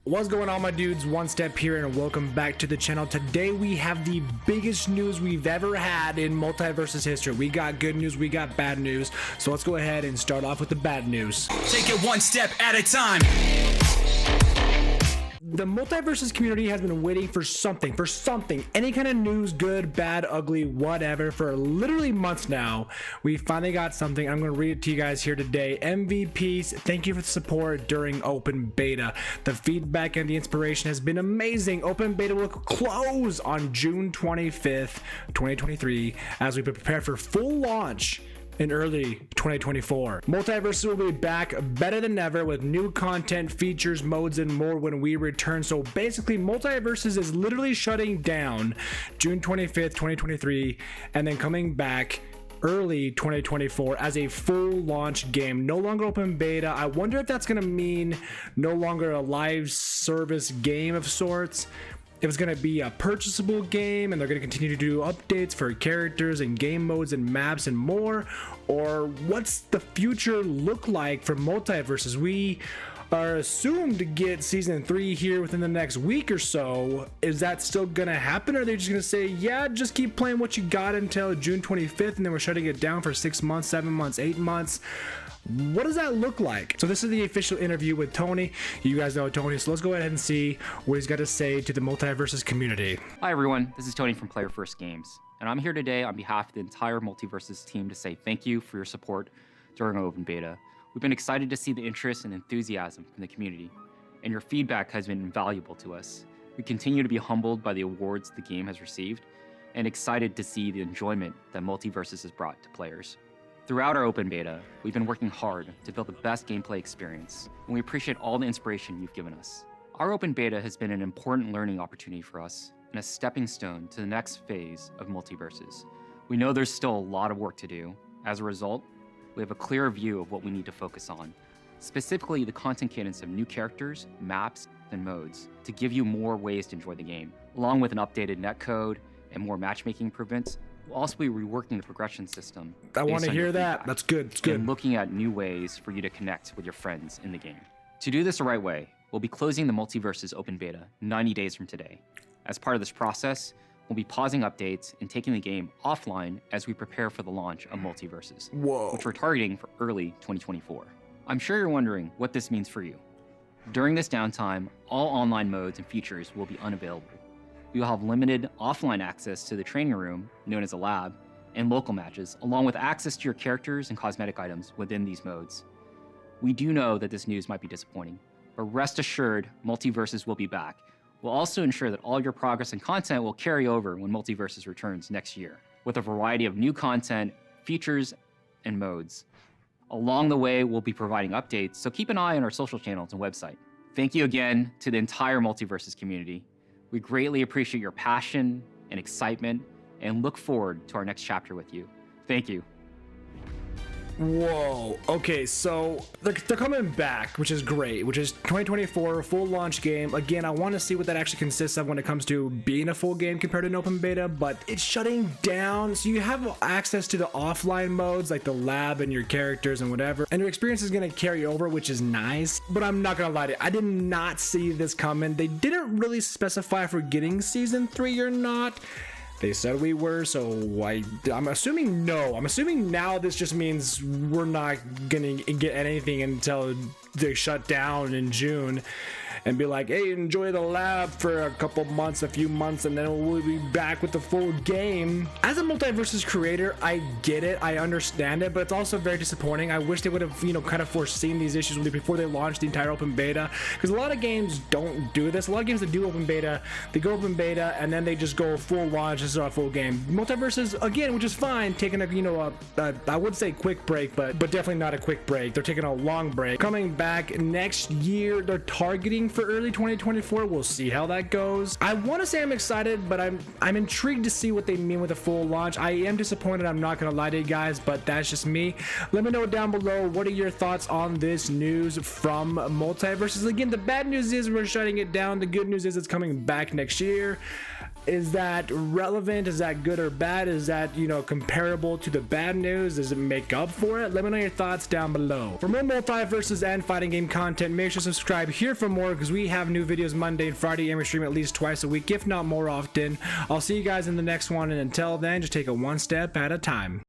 What's going on, my dudes? Onestep here, and welcome back to the channel. Today we have the biggest news we've ever had in MultiVersus history. We got good news, we got bad news, so let's go ahead and start off with the bad news. Take it one step at a time. The MultiVersus community has been waiting for something, any kind of news, good, bad, ugly, whatever, for literally months now. We finally got something. I'm going to read it to you guys here today. MVPs, thank you for the support during open beta. The feedback and the inspiration has been amazing. Open beta will close on June 25th, 2023, as we prepare for full launch in early 2024. MultiVersus will be back better than ever with new content, features, modes, and more when we return. So basically, MultiVersus is literally shutting down June 25th, 2023, and then coming back early 2024 as a full launch game. No longer open beta. I wonder if that's going to mean no longer a live service game of sorts. If it's going to be a purchasable game and they're going to continue to do updates for characters and game modes and maps and more, or what's the future look like for MultiVersus? We are assumed to get season 3 here within the next week or so. Is that still going to happen, or are they just going to say, yeah, just keep playing what you got until June 25th and then we're shutting it down for 6 months, 7 months, 8 months? What does that look like? So this is the official interview with Tony. You guys know Tony, so let's go ahead and see what he's got to say to the MultiVersus community. Hi everyone, this is Tony from Player First Games, and I'm here today on behalf of the entire MultiVersus team to say thank you for your support during our open beta. We've been excited to see the interest and enthusiasm from the community, and your feedback has been invaluable to us. We continue to be humbled by the awards the game has received, and excited to see the enjoyment that MultiVersus has brought to players. Throughout our open beta, we've been working hard to build the best gameplay experience, and we appreciate all the inspiration you've given us. Our open beta has been an important learning opportunity for us and a stepping stone to the next phase of MultiVersus. We know there's still a lot of work to do. As a result, we have a clearer view of what we need to focus on, specifically the content cadence of new characters, maps, and modes to give you more ways to enjoy the game, along with an updated netcode and more matchmaking improvements. We'll also be reworking the progression system. I want to hear that. That's good. It's good. And looking at new ways for you to connect with your friends in the game. To do this the right way, we'll be closing the MultiVersus open beta 90 days from today. As part of this process, we'll be pausing updates and taking the game offline as we prepare for the launch of MultiVersus, which we're targeting for early 2024. I'm sure you're wondering what this means for you. During this downtime, all online modes and features will be unavailable. We will have limited offline access to the training room, known as a lab, and local matches, along with access to your characters and cosmetic items within these modes. We do know that this news might be disappointing, but rest assured, MultiVersus will be back. We'll also ensure that all your progress and content will carry over when MultiVersus returns next year, with a variety of new content, features, and modes. Along the way, we'll be providing updates, so keep an eye on our social channels and website. Thank you again to the entire MultiVersus community. We greatly appreciate your passion and excitement and look forward to our next chapter with you. Thank you. Whoa. Okay, so they're coming back, which is great, which is 2024 full launch game. Again, I want to see what that actually consists of when it comes to being a full game compared to an open beta, but it's shutting down. So you have access to the offline modes like the lab and your characters and whatever, and your experience is going to carry over, which is nice. But I'm not going to lie to you, I did not see this coming. They didn't really specify if we're getting season 3 or not. They said we were, so I'm assuming no. I'm assuming now this just means we're not gonna get anything until they shut down in June and be like, hey, enjoy the lab for a couple months, a few months, and then we'll be back with the full game. As a MultiVersus creator, I get it, I understand it, but it's also very disappointing. I wish they would have, kind of foreseen these issues before they launched the entire open beta, because a lot of games don't do this. A lot of games that do open beta, they go open beta and then they just go full launch. This is our full game. MultiVersus, again, which is fine, taking a I would say quick break, but definitely not a quick break. They're taking a long break. Coming back next year, they're targeting for early 2024. We'll see how that goes. I want to say I'm excited, but I'm intrigued to see what they mean with a full launch. I am disappointed, I'm not gonna lie to you guys, but that's just me. Let me know down below, what are your thoughts on this news from MultiVersus? Again, the bad news is we're shutting it down. The good news is it's coming back next year. Is that relevant? Is that good or bad? Is that, you know, comparable to the bad news? Does it make up for it? Let me know your thoughts down below. For more MultiVersus and fighting game content, make sure to subscribe here for more, because we have new videos Monday and Friday, and we stream at least twice a week, if not more often. I'll see you guys in the next one, and until then, just take it one step at a time.